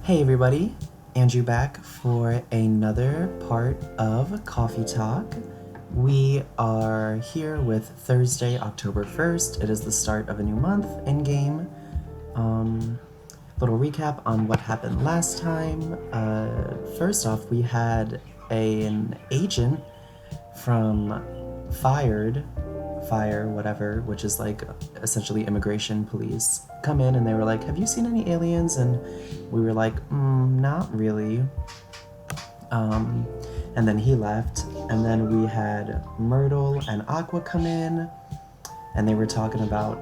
Hey everybody, Andrew back for another part of Coffee Talk. We are here with Thursday, October 1st. It is the start of a new month in game. Little recap on what happened last time. First off, we had an agent from Fire, which is like essentially immigration police, come in and they were like, have you seen any aliens? And we were like, not really. And then he left, and then we had Myrtle and Aqua come in, and they were talking about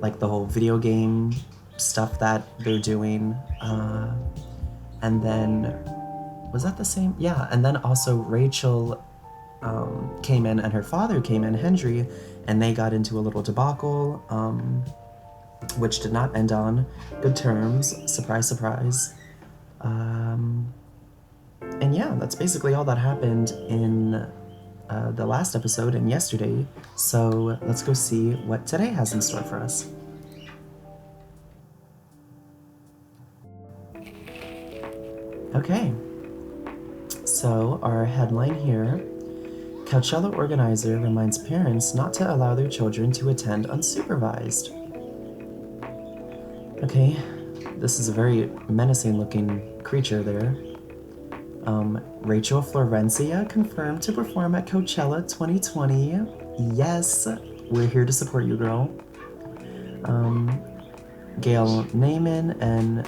like the whole video game stuff that they're doing. And then, was that the same? Yeah, and then also Rachel came in and her father came in, Henry, and they got into a little debacle, which did not end on good terms. Surprise, surprise. And yeah, that's basically all that happened in the last episode and yesterday. So let's go see what today has in store for us. Okay, so our headline here: Coachella organizer reminds parents not to allow their children to attend unsupervised. Okay, this is a very menacing looking creature there. Rachel Florencia confirmed to perform at Coachella 2020. Yes, we're here to support you, girl. Gail Naiman and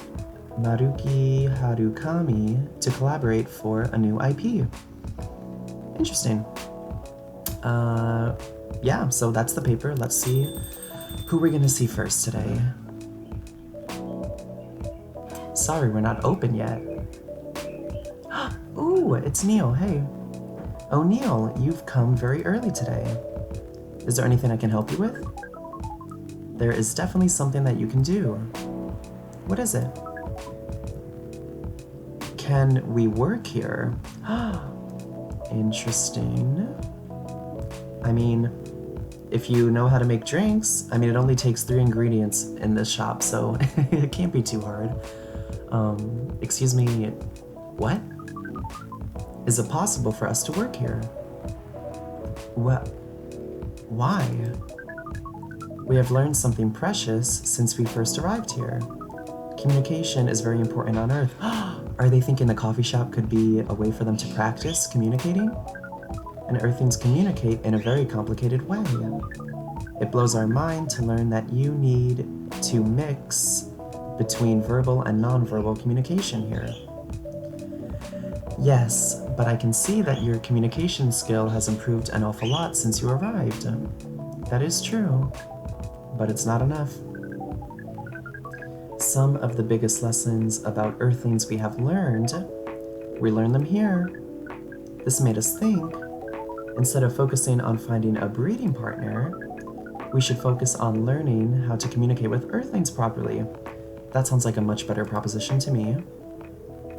Maruki Harukami to collaborate for a new IP. Interesting. Yeah, so that's the paper. Let's see who we're gonna see first today. Sorry, we're not open yet. Ooh, it's Neil, hey. Oh, Neil, you've come very early today. Is there anything I can help you with? There is definitely something that you can do. What is it? Can we work here? Interesting. I mean, if you know how to make drinks, I mean, it only takes 3 ingredients in this shop, so it can't be too hard. Excuse me, what? Is it possible for us to work here? What? Why? We have learned something precious since we first arrived here. Communication is very important on Earth. Are they thinking the coffee shop could be a way for them to practice communicating? And Earthlings communicate in a very complicated way. It blows our mind to learn that you need to mix between verbal and nonverbal communication here. Yes, but I can see that your communication skill has improved an awful lot since you arrived. That is true, but it's not enough. Some of the biggest lessons about Earthlings we have learned, we learned them here. This made us think, instead of focusing on finding a breeding partner, we should focus on learning how to communicate with Earthlings properly. That sounds like a much better proposition to me.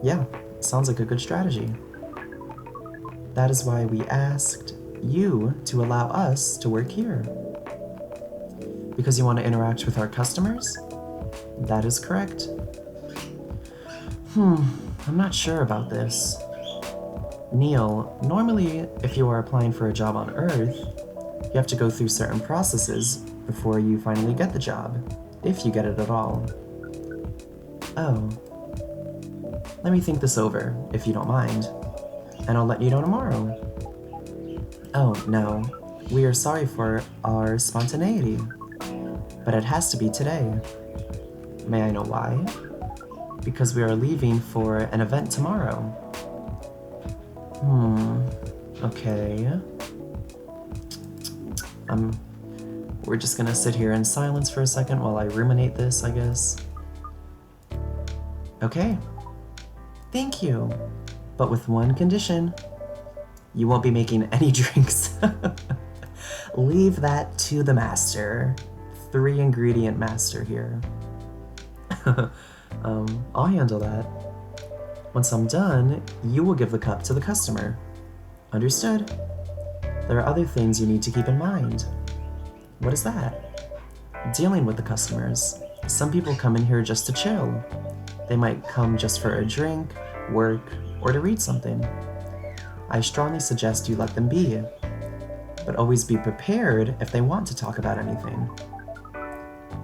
Yeah, sounds like a good strategy. That is why we asked you to allow us to work here. Because you want to interact with our customers? That is correct. I'm not sure about this. Neil, normally if you are applying for a job on Earth, you have to go through certain processes before you finally get the job, if you get it at all. Oh. Let me think this over, if you don't mind, and I'll let you know tomorrow. Oh, no. We are sorry for our spontaneity, but it has to be today. May I know why? Because we are leaving for an event tomorrow. Okay. We're just gonna sit here in silence for a second while I ruminate this, I guess. Okay. Thank you. But with one condition. You won't be making any drinks. Leave that to the master. 3 ingredient master here. I'll handle that. Once I'm done, you will give the cup to the customer. Understood? There are other things you need to keep in mind. What is that? Dealing with the customers. Some people come in here just to chill. They might come just for a drink, work, or to read something. I strongly suggest you let them be, but always be prepared if they want to talk about anything.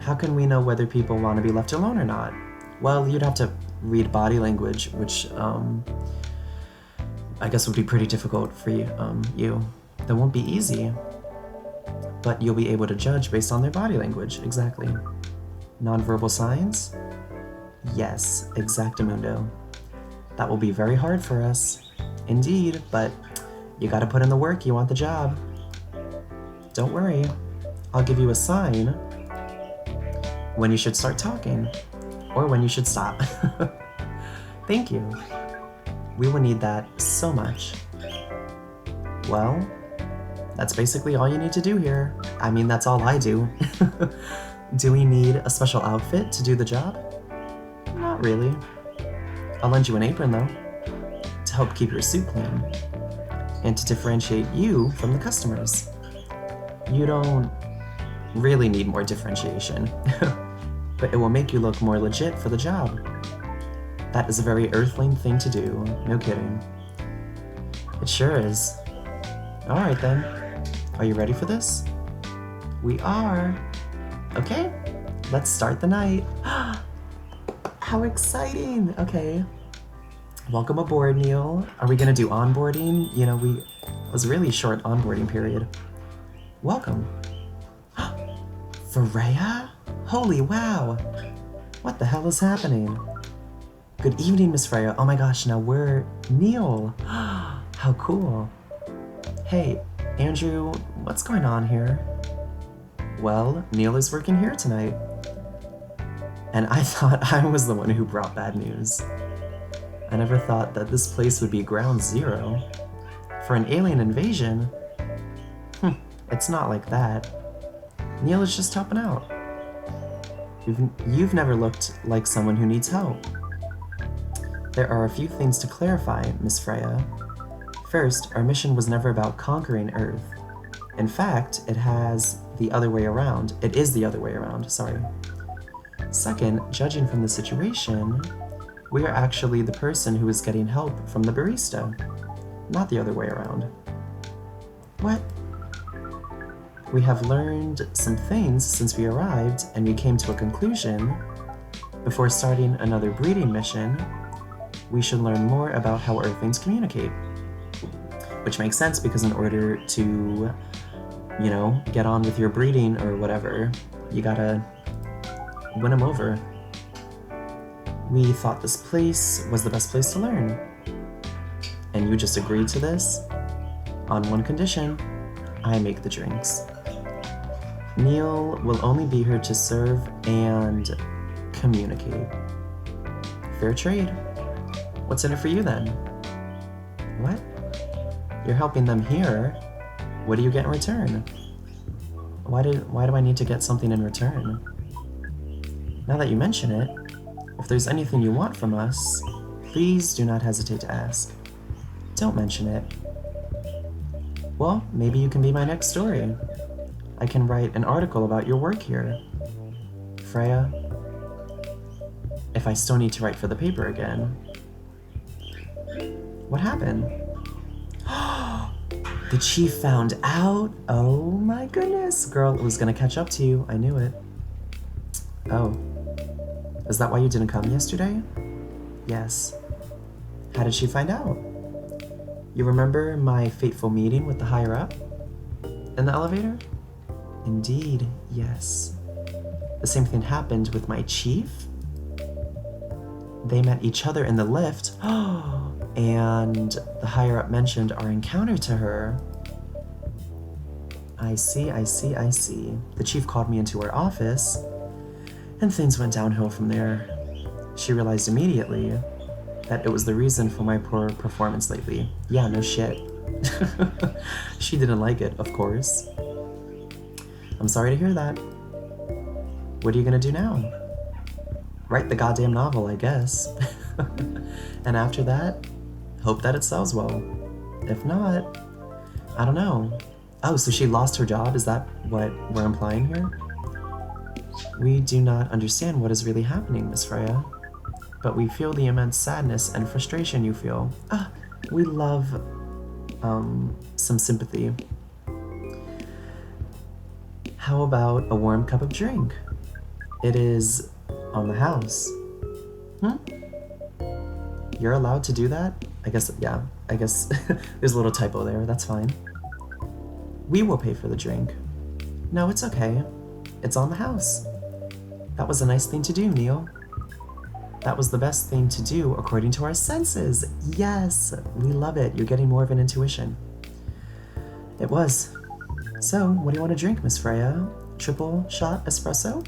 How can we know whether people want to be left alone or not? Well, you'd have to read body language, which I guess would be pretty difficult for you. That won't be easy, but you'll be able to judge based on their body language, exactly. Nonverbal signs? Yes, exactamundo. That will be very hard for us, indeed, but you gotta put in the work, you want the job. Don't worry, I'll give you a sign when you should start talking, or when you should stop. Thank you. We will need that so much. Well, that's basically all you need to do here. I mean, that's all I do. Do we need a special outfit to do the job? Not really. I'll lend you an apron though, to help keep your suit clean, and to differentiate you from the customers. You don't really need more differentiation, but it will make you look more legit for the job. That is a very earthling thing to do, no kidding. It sure is. Alright then, are you ready for this? We are. Okay, let's start the night. How exciting! Okay. Welcome aboard, Neil. Are we gonna do onboarding? You know, it was a really short onboarding period. Welcome. Freya? Holy wow! What the hell is happening? Good evening, Miss Freya. Oh my gosh, now we're Neil. How cool. Hey, Andrew, what's going on here? Well, Neil is working here tonight. And I thought I was the one who brought bad news. I never thought that this place would be ground zero. For an alien invasion? It's not like that. Neil is just helping out. You've never looked like someone who needs help. There are a few things to clarify, Miss Freya. First, our mission was never about conquering Earth. In fact, it is the other way around, sorry. Second, judging from the situation, we are actually the person who is getting help from the barista, not the other way around. What? We have learned some things since we arrived, and we came to a conclusion. Before starting another breeding mission, we should learn more about how Earthlings communicate. Which makes sense because in order to, get on with your breeding or whatever, you gotta win them over. We thought this place was the best place to learn. And you just agreed to this? On one condition, I make the drinks. Neil will only be here to serve and communicate. Fair trade. What's in it for you then? What? You're helping them here. What do you get in return? Why do I need to get something in return? Now that you mention it, if there's anything you want from us, please do not hesitate to ask. Don't mention it. Well, maybe you can be my next story. I can write an article about your work here. Freya, if I still need to write for the paper again. What happened? The chief found out? Oh my goodness, girl, it was gonna catch up to you. I knew it. Oh. Is that why you didn't come yesterday? Yes. How did she find out? You remember my fateful meeting with the higher up? In the elevator? Indeed, yes. The same thing happened with my chief? They met each other in the lift. And the higher up mentioned our encounter to her. I see. The chief called me into her office, and things went downhill from there. She realized immediately that it was the reason for my poor performance lately. Yeah, no shit. She didn't like it, of course. I'm sorry to hear that. What are you gonna do now? Write the goddamn novel, I guess. And after that, hope that it sells well. If not, I don't know. Oh, so she lost her job? Is that what we're implying here? We do not understand what is really happening, Miss Freya. but we feel the immense sadness and frustration you feel. We love some sympathy. How about a warm cup of drink? It is on the house. You're allowed to do that? I guess there's a little typo there, that's fine. We will pay for the drink. No, it's okay. It's on the house. That was a nice thing to do, Neil. That was the best thing to do according to our senses. Yes, we love it. You're getting more of an intuition. It was. So, what do you want to drink, Miss Freya? Triple shot espresso?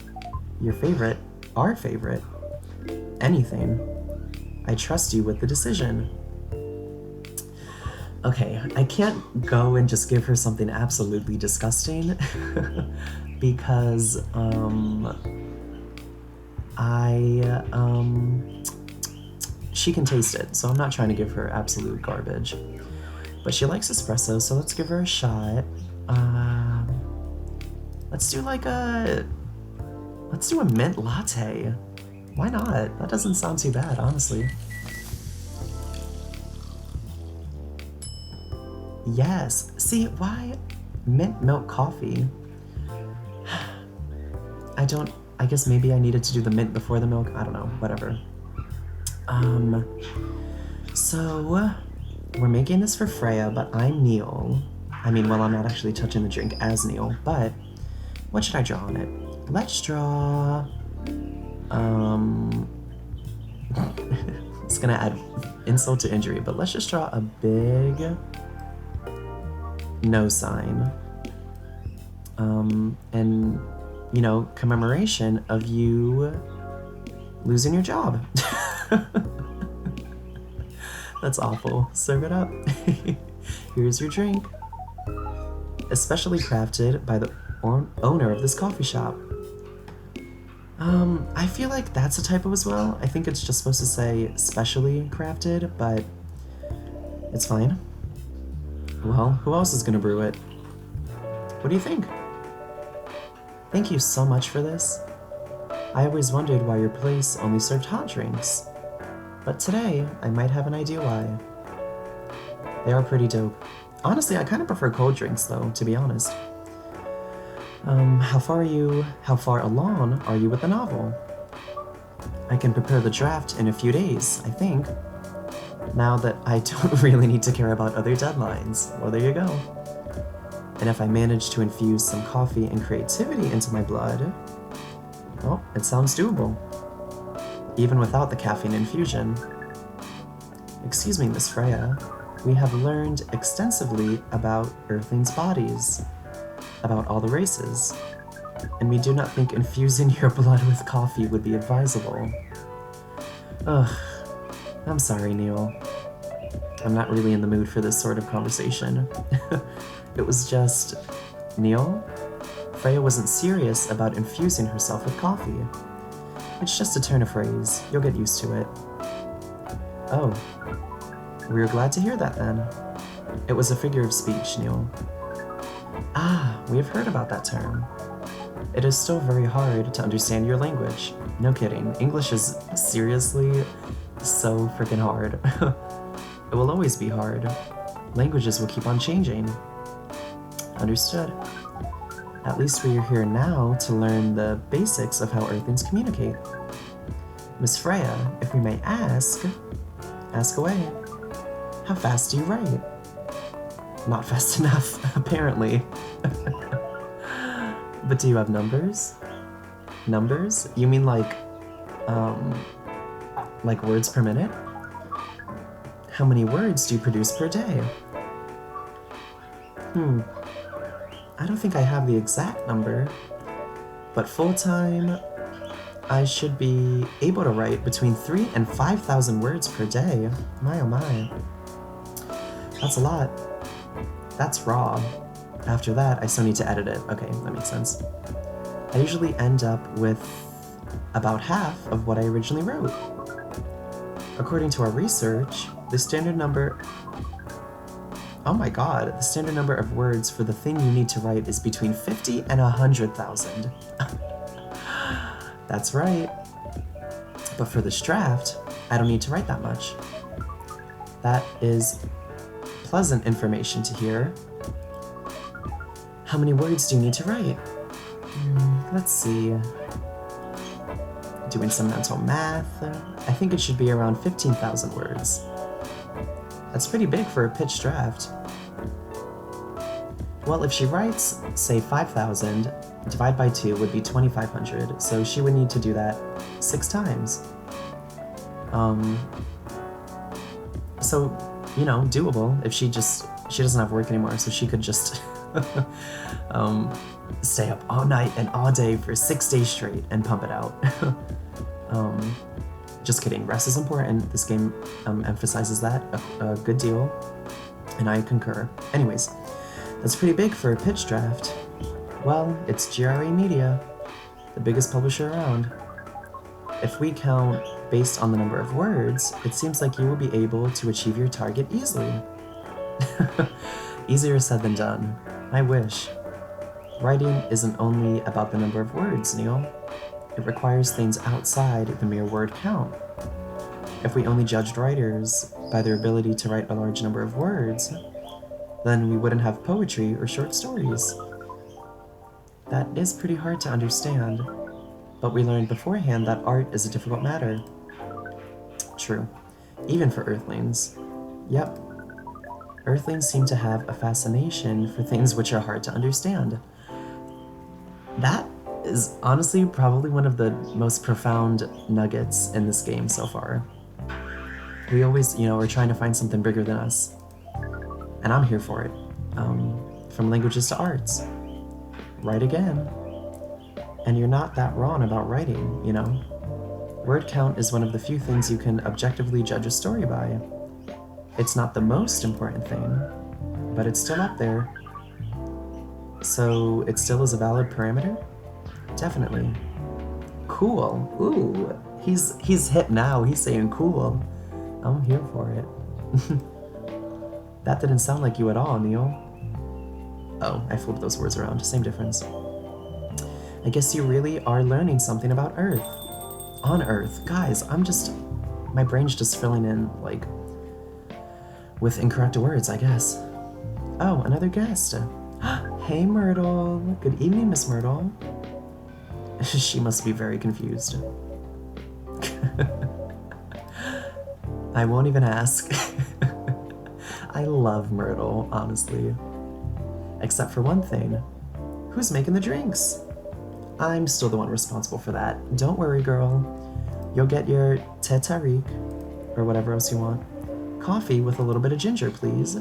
Your favorite? Our favorite? Anything. I trust you with the decision. Okay, I can't go and just give her something absolutely disgusting because, she can taste it, so I'm not trying to give her absolute garbage. But she likes espresso, so let's give her a shot. Let's do a mint latte. Why not? That doesn't sound too bad, honestly. Yes. See, why mint milk coffee? I guess maybe I needed to do the mint before the milk. I don't know, whatever. So we're making this for Freya, but I'm Neil. I mean, well, I'm not actually touching the drink as Neil, but what should I draw on it? Let's draw, it's gonna add insult to injury, but let's just draw a big no sign. And, you know, commemoration of you losing your job. That's awful. Serve it up. Here's your drink. Especially crafted by the owner of this coffee shop. I feel like that's a typo as well. I think it's just supposed to say specially crafted, but it's fine. Well, who else is gonna brew it? What do you think? Thank you so much for this. I always wondered why your place only served hot drinks. But today, I might have an idea why. They are pretty dope. Honestly, I kind of prefer cold drinks though, to be honest. How far along are you with the novel? I can prepare the draft in a few days, I think. Now that I don't really need to care about other deadlines. Well, there you go. And if I manage to infuse some coffee and creativity into my blood, well, it sounds doable. Even without the caffeine infusion. Excuse me, Miss Freya. We have learned extensively about Earthlings' bodies, about all the races, and we do not think infusing your blood with coffee would be advisable. Ugh, I'm sorry, Neil. I'm not really in the mood for this sort of conversation. It was just, Neil, Freya wasn't serious about infusing herself with coffee. It's just a turn of phrase. You'll get used to it. Oh. We're glad to hear that then. It was a figure of speech, Neil. Ah, we have heard about that term. It is still very hard to understand your language. No kidding. English is seriously so freaking hard. It will always be hard. Languages will keep on changing. Understood. At least we are here now to learn the basics of how Earthlings communicate. Miss Freya, if we may ask away. How fast do you write? Not fast enough, apparently. But do you have numbers? Numbers? You mean like words per minute? How many words do you produce per day? I don't think I have the exact number, but full-time, I should be able to write between 3,000 and 5,000 words per day. My oh my. That's a lot. That's raw. After that, I still need to edit it. Okay, that makes sense. I usually end up with about half of what I originally wrote. According to our research, the standard number... Oh my god, the standard number of words for the thing you need to write is between 50 and 100,000. That's right. But for this draft, I don't need to write that much. That is pleasant information to hear. How many words do you need to write? Let's see. Doing some mental math. I think it should be around 15,000 words. That's pretty big for a pitch draft. Well, if she writes, say 5,000, divide by 2 would be 2,500, so she would need to do that 6 times. So, you know, doable if she doesn't have work anymore, so she could just stay up all night and all day for 6 days straight and pump it out. Just kidding, rest is important. This game emphasizes that a good deal, and I concur. Anyways, that's pretty big for a pitch draft. Well, it's GRA Media, the biggest publisher around. If we count based on the number of words, it seems like you will be able to achieve your target easily. Easier said than done. I wish. Writing isn't only about the number of words, Neil. It requires things outside the mere word count. If we only judged writers by their ability to write a large number of words, then we wouldn't have poetry or short stories. That is pretty hard to understand, but we learned beforehand that art is a difficult matter. True, even for Earthlings. Yep. Earthlings seem to have a fascination for things which are hard to understand. That is honestly probably one of the most profound nuggets in this game so far. We always, are trying to find something bigger than us. And I'm here for it. From languages to arts. Write again. And you're not that wrong about writing, Word count is one of the few things you can objectively judge a story by. It's not the most important thing, but it's still up there. So it still is a valid parameter? Definitely. Cool. Ooh, he's hip now. He's saying cool. I'm here for it. That didn't sound like you at all, Neil. Oh, I flipped those words around. Same difference. I guess you really are learning something about Earth. On Earth. Guys, my brain's just filling in, with incorrect words, I guess. Oh, another guest. Hey, Myrtle. Good evening, Miss Myrtle. She must be very confused. I won't even ask. I love Myrtle, honestly. Except for one thing. Who's making the drinks? I'm still the one responsible for that. Don't worry, girl. You'll get your teh tarik, or whatever else you want. Coffee with a little bit of ginger, please.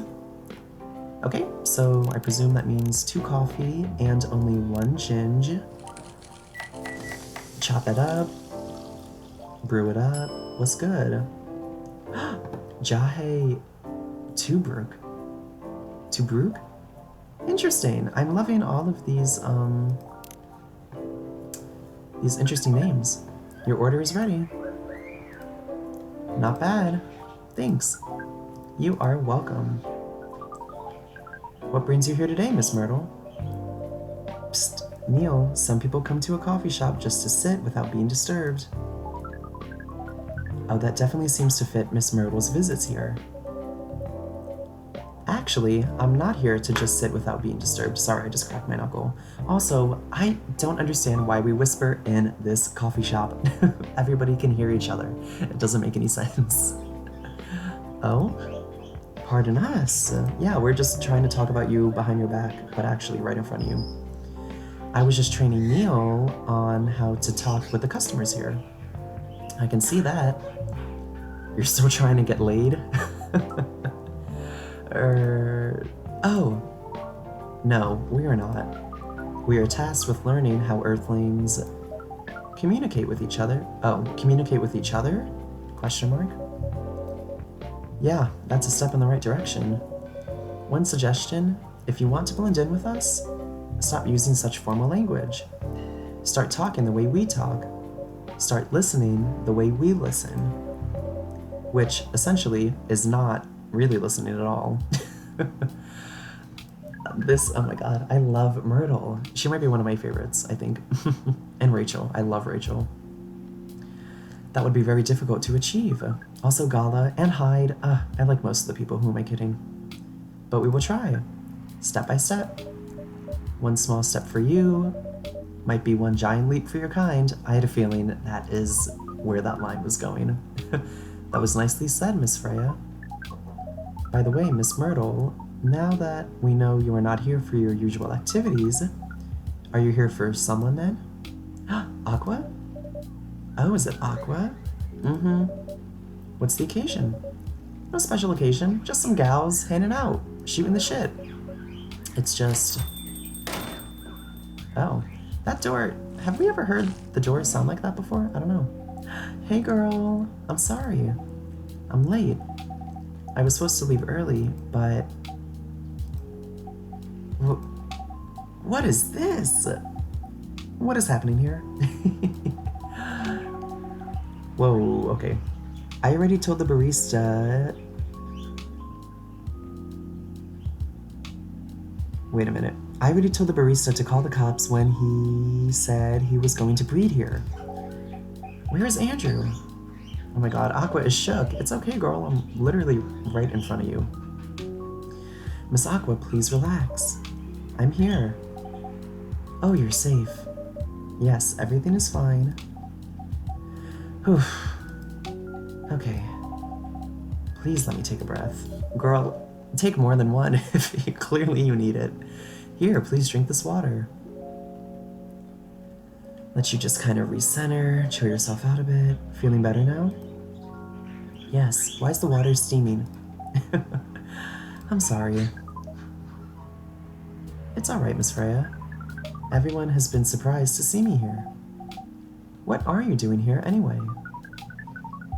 Okay, so I presume that means 2 coffee and only 1 ginger. Chop it up. Brew it up. What's good? Jahe Tubruk. Tubruk? Interesting. I'm loving all of these interesting names. Your order is ready. Not bad. Thanks. You are welcome. What brings you here today, Miss Myrtle? Psst, Neil, some people come to a coffee shop just to sit without being disturbed. Oh, that definitely seems to fit Miss Myrtle's visits here. Actually, I'm not here to just sit without being disturbed. Sorry, I just cracked my knuckle. Also, I don't understand why we whisper in this coffee shop. Everybody can hear each other. It doesn't make any sense. Oh? Pardon us. Yeah, we're just trying to talk about you behind your back, but actually right in front of you. I was just training Neil on how to talk with the customers here. I can see that. You're still trying to get laid? Oh. No, we are not. We are tasked with learning how Earthlings communicate with each other. Oh, communicate with each other? Question mark? Yeah, that's a step in the right direction. One suggestion, if you want to blend in with us, stop using such formal language. Start talking the way we talk. Start listening the way we listen. Which, essentially, is not really listening at all. Oh my god, I love Myrtle. She might be one of my favorites, I think. And Rachel, I love Rachel. That would be very difficult to achieve. Also, Gala and Hyde, I like most of the people, who am I kidding? But we will try, step by step. One small step for you might be one giant leap for your kind. I had a feeling that is where that line was going. That was nicely said, Miss Freya. By the way, Miss Myrtle, now that we know you are not here for your usual activities, are you here for someone then? Aqua? Oh, is it Aqua? Mm-hmm. What's the occasion? No special occasion, just some gals hanging out, shooting the shit. It's just... Oh, that door... Have we ever heard the doors sound like that before? I don't know. Hey girl, I'm sorry. I'm late. I was supposed to leave early, but... What is this? What is happening here? Whoa, okay. I already told the barista... Wait a minute. I already told the barista to call the cops when he said he was going to breed here. Where is Andrew? Oh my god, Aqua is shook. It's okay, girl. I'm literally right in front of you. Miss Aqua, please relax. I'm here. Oh, you're safe. Yes, everything is fine. Whew. Okay. Please let me take a breath. Girl, take more than one if clearly you need it. Here, please drink this water. Let you just kind of recenter, chill yourself out a bit. Feeling better now? Yes. Why is the water steaming? I'm sorry. It's alright, Miss Freya. Everyone has been surprised to see me here. What are you doing here, anyway?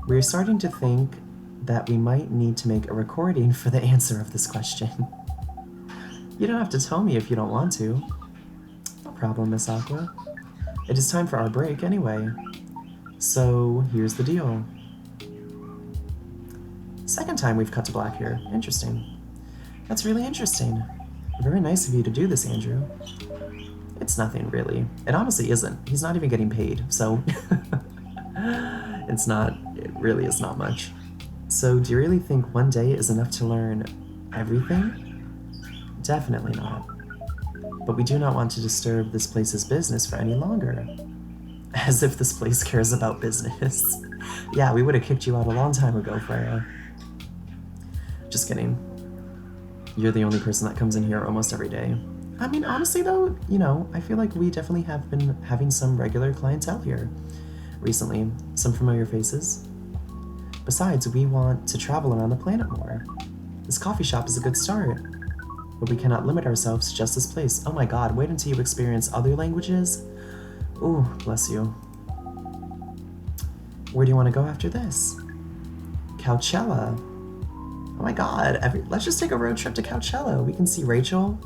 We're starting to think that we might need to make a recording for the answer of this question. You don't have to tell me if you don't want to. No problem, Miss Aqua. It is time for our break, anyway. So, here's the deal. Second time we've cut to black here. Interesting. That's really interesting. Very nice of you to do this, Andrew. It's nothing, really. It honestly isn't. He's not even getting paid, so... It really is not much. So, do you really think one day is enough to learn everything? Definitely not. But we do not want to disturb this place's business for any longer. As if this place cares about business. Yeah, we would have kicked you out a long time ago, Freya. Just kidding. You're the only person that comes in here almost every day. I mean, honestly though, you know, I feel like we definitely have been having some regular clientele here recently. Some familiar faces. Besides, we want to travel around the planet more. This coffee shop is a good start. But we cannot limit ourselves to just this place. Oh my god, wait until you experience other languages. Ooh, bless you. Where do you want to go after this? Coachella. Oh my god, let's just take a road trip to Coachella. We can see Rachel.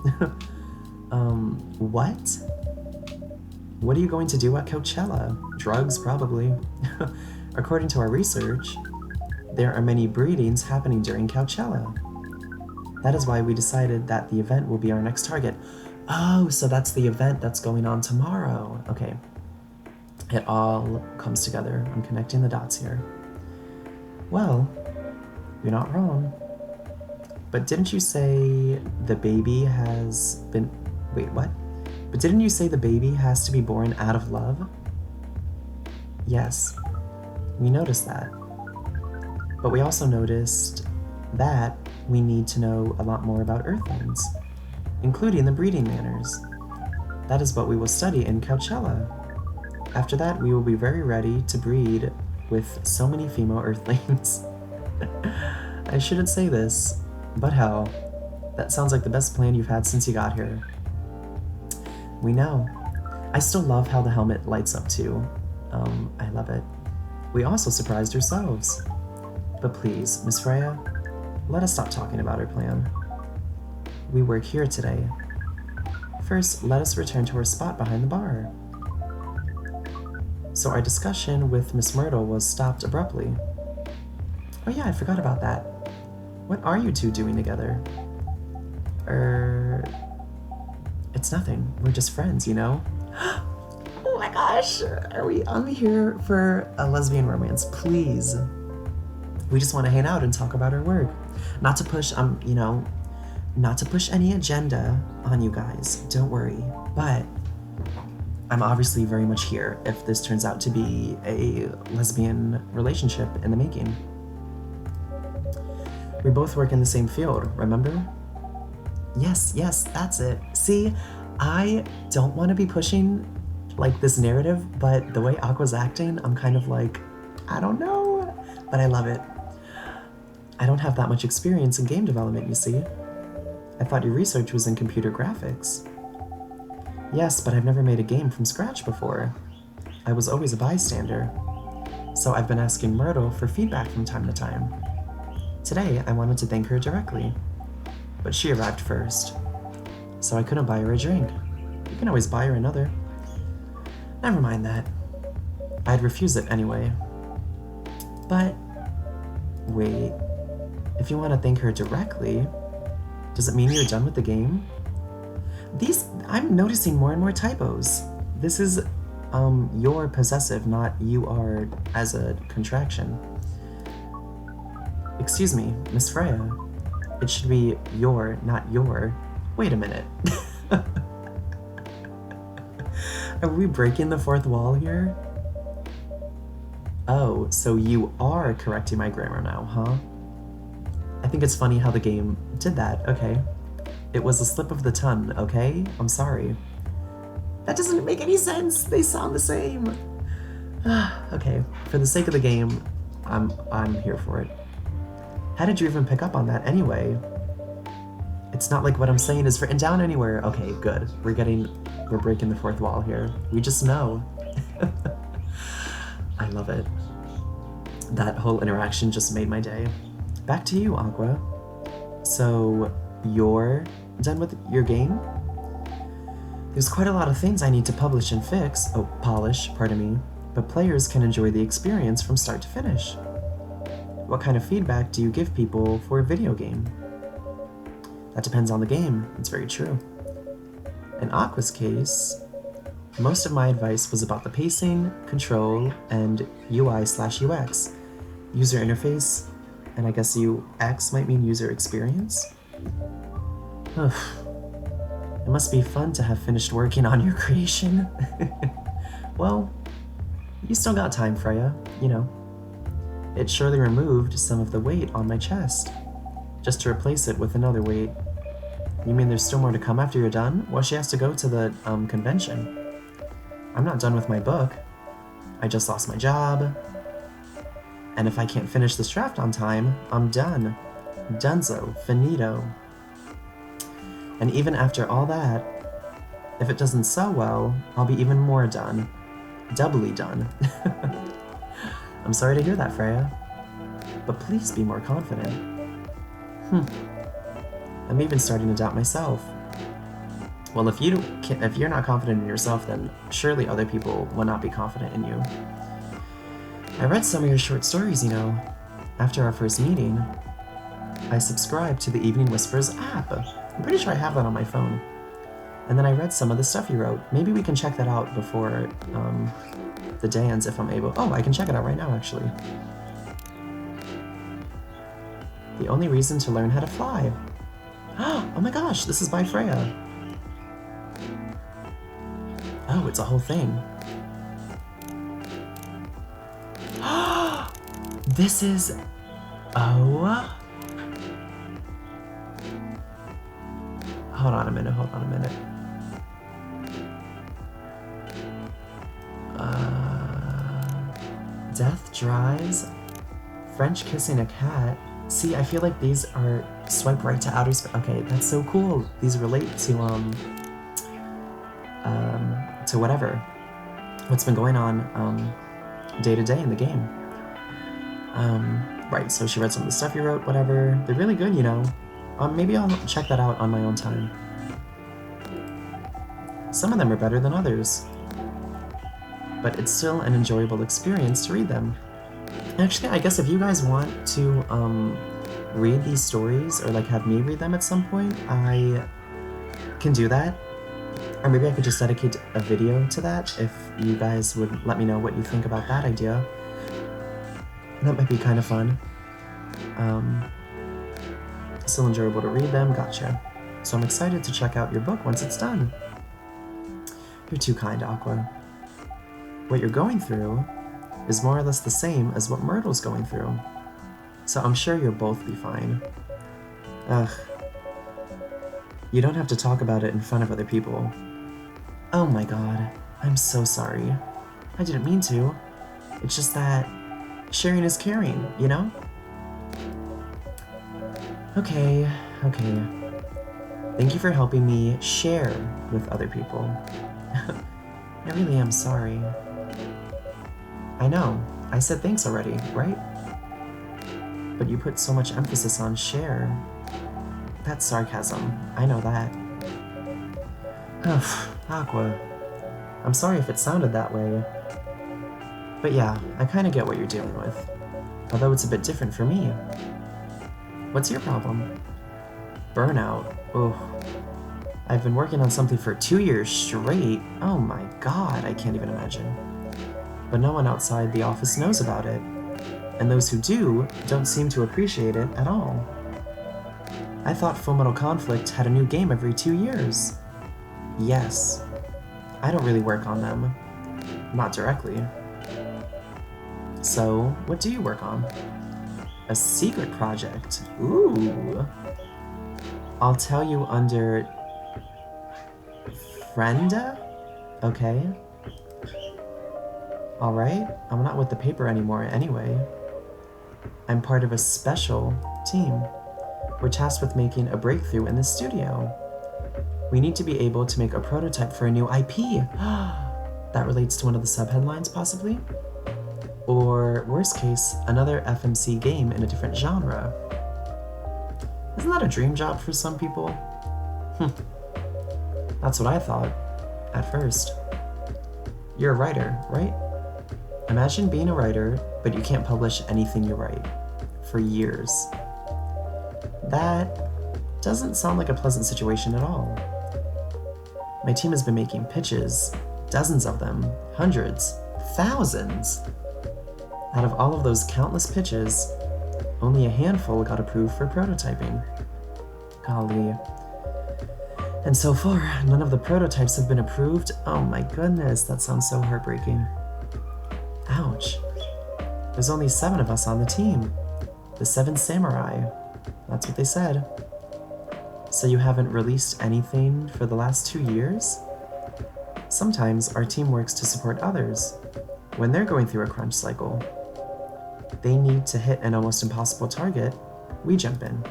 What? What are you going to do at Coachella? Drugs, probably. According to our research, there are many breedings happening during Coachella. That is why we decided that the event will be our next target. Oh, so that's the event that's going on tomorrow. Okay. It all comes together. I'm connecting the dots here. Well, you're not wrong. But didn't you say the baby has been... Wait, what? But didn't you say the baby has to be born out of love? Yes, we noticed that. But we also noticed that we need to know a lot more about Earthlings, including the breeding manners. That is what we will study in Coachella. After that, we will be very ready to breed with so many female Earthlings. I shouldn't say this, but hell, that sounds like the best plan you've had since you got here. We know. I still love how the helmet lights up too. I love it. We also surprised ourselves. But please, Miss Freya, let us stop talking about our plan. We work here today. First, let us return to our spot behind the bar. So our discussion with Miss Myrtle was stopped abruptly. Oh yeah, I forgot about that. What are you two doing together? It's nothing. We're just friends, you know? Oh my gosh, are we only here for a lesbian romance? Please. We just want to hang out and talk about our work. Not to push, not to push any agenda on you guys, don't worry. But I'm obviously very much here if this turns out to be a lesbian relationship in the making. We both work in the same field, remember? Yes, that's it. See, I don't want to be pushing like this narrative, but the way Aqua's acting, I'm kind of like, I don't know, but I love it. I don't have that much experience in game development, you see. I thought your research was in computer graphics. Yes, but I've never made a game from scratch before. I was always a bystander. So I've been asking Myrtle for feedback from time to time. Today, I wanted to thank her directly, but she arrived first. So I couldn't buy her a drink. You can always buy her another. Never mind that. I'd refuse it anyway. But, wait, if you want to thank her directly, does it mean you're done with the game? I'm noticing more and more typos. This is, you're possessive, not you are as a contraction. Excuse me, Miss Freya. It should be your, not your. Wait a minute. Are we breaking the fourth wall here? Oh, so you are correcting my grammar now, huh? I think it's funny how the game did that, okay. It was a slip of the tongue, okay? I'm sorry. That doesn't make any sense! They sound the same! Okay, for the sake of the game, I'm here for it. How did you even pick up on that anyway? It's not like what I'm saying is written down anywhere. Okay, good. We're breaking the fourth wall here. We just know. I love it. That whole interaction just made my day. Back to you, Aqua. So, you're done with your game? There's quite a lot of things I need to polish, pardon me, but players can enjoy the experience from start to finish. What kind of feedback do you give people for a video game? That depends on the game, it's very true. In Aqua's case, most of my advice was about the pacing, control, and UI/UX, user interface, and I guess UX might mean user experience? It must be fun to have finished working on your creation. Well, you still got time, Freya, you know. It surely removed some of the weight on my chest, just to replace it with another weight. You mean there's still more to come after you're done? Well, she has to go to the, convention. I'm not done with my book. I just lost my job. And if I can't finish this draft on time, I'm done. Dunzo. Finito. And even after all that, if it doesn't sell well, I'll be even more done. Doubly done. I'm sorry to hear that, Freya. But please be more confident. I'm even starting to doubt myself. Well, if you're not confident in yourself, then surely other people will not be confident in you. I read some of your short stories, you know. After our first meeting, I subscribed to the Evening Whispers app. I'm pretty sure I have that on my phone. And then I read some of the stuff you wrote. Maybe we can check that out before the dance if I'm able. Oh, I can check it out right now, actually. The only reason to learn how to fly. Oh my gosh, this is by Freya. Oh, it's a whole thing. This is... Oh. Hold on a minute. Death Drives, French Kissing a Cat. See, I feel like these are swipe right to outer space. Okay, that's so cool. These relate to whatever. What's been going on day to day in the game. Right, so she read some of the stuff you wrote, whatever. They're really good, you know. Maybe I'll check that out on my own time. Some of them are better than others. But it's still an enjoyable experience to read them. Actually, I guess if you guys want to read these stories or like have me read them at some point, I can do that. Or maybe I could just dedicate a video to that if you guys would let me know what you think about that idea. That might be kind of fun. Still enjoyable to read them, gotcha. So I'm excited to check out your book once it's done. You're too kind, Aqua. What you're going through is more or less the same as what Myrtle's going through. So I'm sure you'll both be fine. Ugh. You don't have to talk about it in front of other people. Oh my god, I'm so sorry. I didn't mean to. It's just that sharing is caring, you know? Okay. Thank you for helping me share with other people. I really am sorry. I know, I said thanks already, right? But you put so much emphasis on share. That's sarcasm, I know that. Aqua, I'm sorry if it sounded that way. But yeah, I kinda get what you're dealing with. Although it's a bit different for me. What's your problem? Burnout. Ugh. I've been working on something for 2 years straight. Oh my god, I can't even imagine. But no one outside the office knows about it. And those who do don't seem to appreciate it at all. I thought Full Metal Conflict had a new game every 2 years. Yes. I don't really work on them. Not directly. So, what do you work on? A secret project. Ooh. I'll tell you under Frenda? Okay. Alright, I'm not with the paper anymore anyway. I'm part of a special team. We're tasked with making a breakthrough in the studio. We need to be able to make a prototype for a new IP. That relates to one of the subheadlines, possibly? Or, worst case, another FMC game in a different genre. Isn't that a dream job for some people? That's what I thought, at first. You're a writer, right? Imagine being a writer, but you can't publish anything you write. For years. That doesn't sound like a pleasant situation at all. My team has been making pitches, dozens of them, hundreds, thousands. Out of all of those countless pitches, only a handful got approved for prototyping. Golly. And so far, none of the prototypes have been approved. Oh my goodness, that sounds so heartbreaking. Ouch. There's only 7 of us on the team. The 7 samurai. That's what they said. So you haven't released anything for the last 2 years? Sometimes our team works to support others. When they're going through a crunch cycle, they need to hit an almost impossible target, we jump in.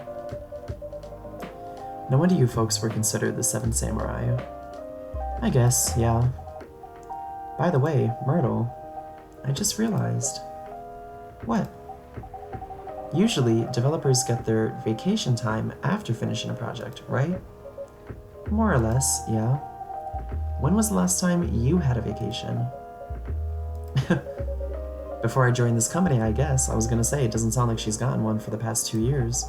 No wonder you folks were considered the 7 samurai. I guess, yeah. By the way, Myrtle, I just realized. What? Usually, developers get their vacation time after finishing a project, right? More or less, yeah. When was the last time you had a vacation? Before I joined this company, I guess. I was gonna say, it doesn't sound like she's gotten one for the past 2 years.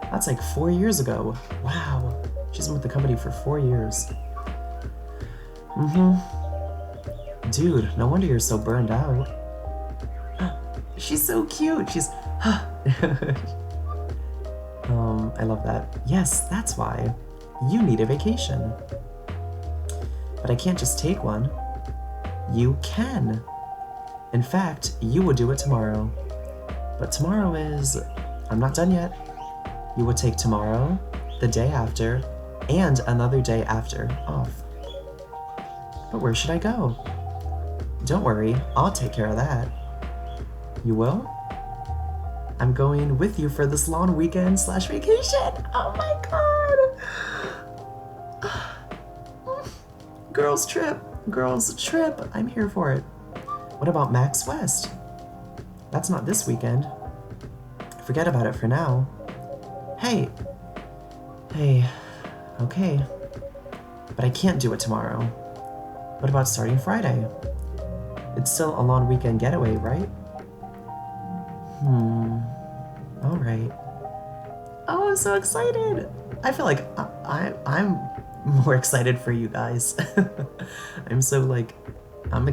That's like 4 years ago. Wow. She's been with the company for 4 years. Dude, no wonder you're so burned out. She's so cute. She's... I love that. Yes, that's why. You need a vacation. But I can't just take one. You can. In fact, you will do it tomorrow. But tomorrow is... I'm not done yet. You will take tomorrow, the day after, and another day after off. But where should I go? Don't worry, I'll take care of that. You will? I'm going with you for this long weekend / vacation. Oh my god. Girls trip. I'm here for it. What about Max West? That's not this weekend. Forget about it for now. Hey, okay. But I can't do it tomorrow. What about starting Friday? It's still a long weekend getaway, right? Alright. Oh, I'm so excited! I feel like I'm more excited for you guys. I'm so like, I'm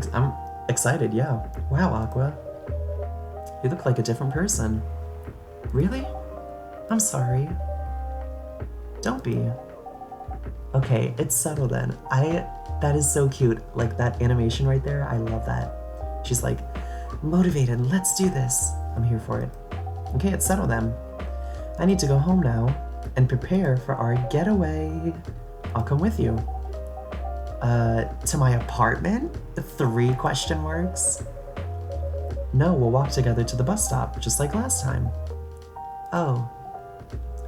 excited, yeah. Wow, Aqua. You look like a different person. Really? I'm sorry. Don't be. Okay, it's settled then. That is so cute. Like that animation right there, I love that. She's like, motivated, let's do this. I'm here for it. Okay, it's settled then. I need to go home now and prepare for our getaway. I'll come with you. To my apartment? 3 question marks? No, we'll walk together to the bus stop, just like last time. Oh.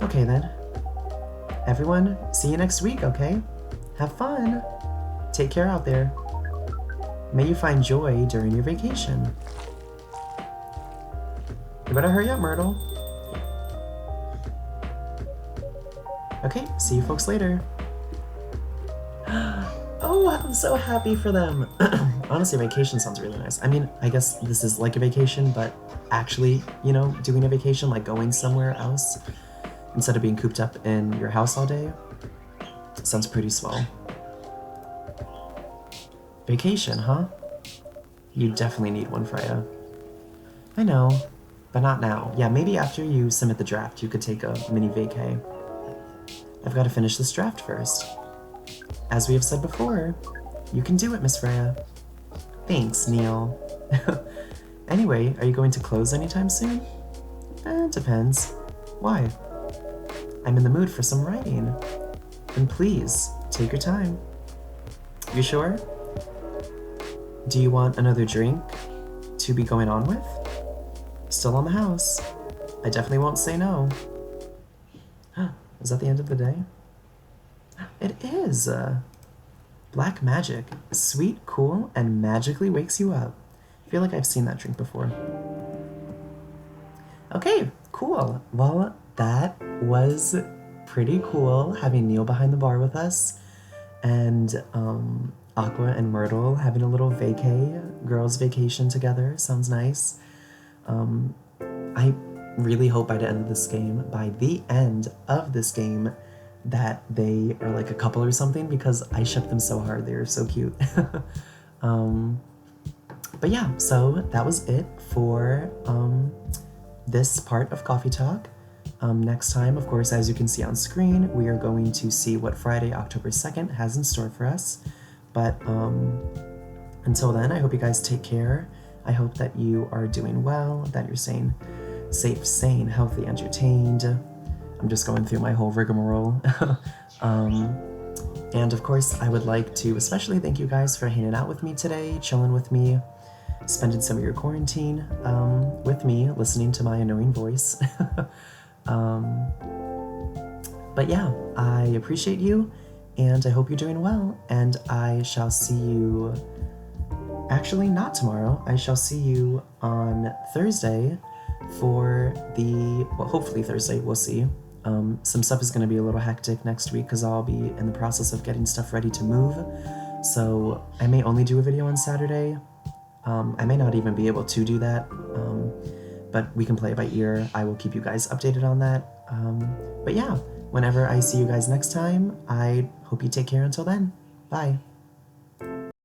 Okay then. Everyone, see you next week, okay? Have fun. Take care out there. May you find joy during your vacation. You better hurry up, Myrtle. Okay, see you folks later. Oh, I'm so happy for them. Honestly, vacation sounds really nice. I mean, I guess this is like a vacation, but actually, you know, doing a vacation, like going somewhere else, instead of being cooped up in your house all day, sounds pretty swell. Vacation, huh? You definitely need one, Freya. I know, but not now. Yeah, maybe after you submit the draft, you could take a mini vacay. I've got to finish this draft first. As we have said before, you can do it, Miss Freya. Thanks, Neil. Anyway, are you going to close anytime soon? Depends. Why? I'm in the mood for some writing. And please, take your time. You sure? Do you want another drink to be going on with? Still on the house. I definitely won't say no. Is that the end of the day? It is. Black magic. Sweet, cool, and magically wakes you up. I feel like I've seen that drink before. Okay, cool. Well, that was pretty cool having Neil behind the bar with us, and Aqua and Myrtle having a little girls' vacation together. Sounds nice. I really hope by the end of this game, that they are like a couple or something, because I ship them so hard. They're so cute. But yeah, so that was it for this part of Coffee Talk. Next time, of course, as you can see on screen, we are going to see what Friday, October 2nd has in store for us. But until then, I hope you guys take care. I hope that you are doing well, that you're staying safe, sane, healthy, entertained. I'm just going through my whole rigmarole. And of course, I would like to especially thank you guys for hanging out with me today, chilling with me, spending some of your quarantine with me, listening to my annoying voice. But yeah, I appreciate you, and I hope you're doing well, and I shall see you, actually not tomorrow, I shall see you on Thursday for well, hopefully Thursday, we'll see. Some stuff is going to be a little hectic next week because I'll be in the process of getting stuff ready to move, so I may only do a video on Saturday. I may not even be able to do that, but we can play it by ear. I will keep you guys updated on that. But yeah, whenever I see you guys next time, I hope you take care until then. Bye.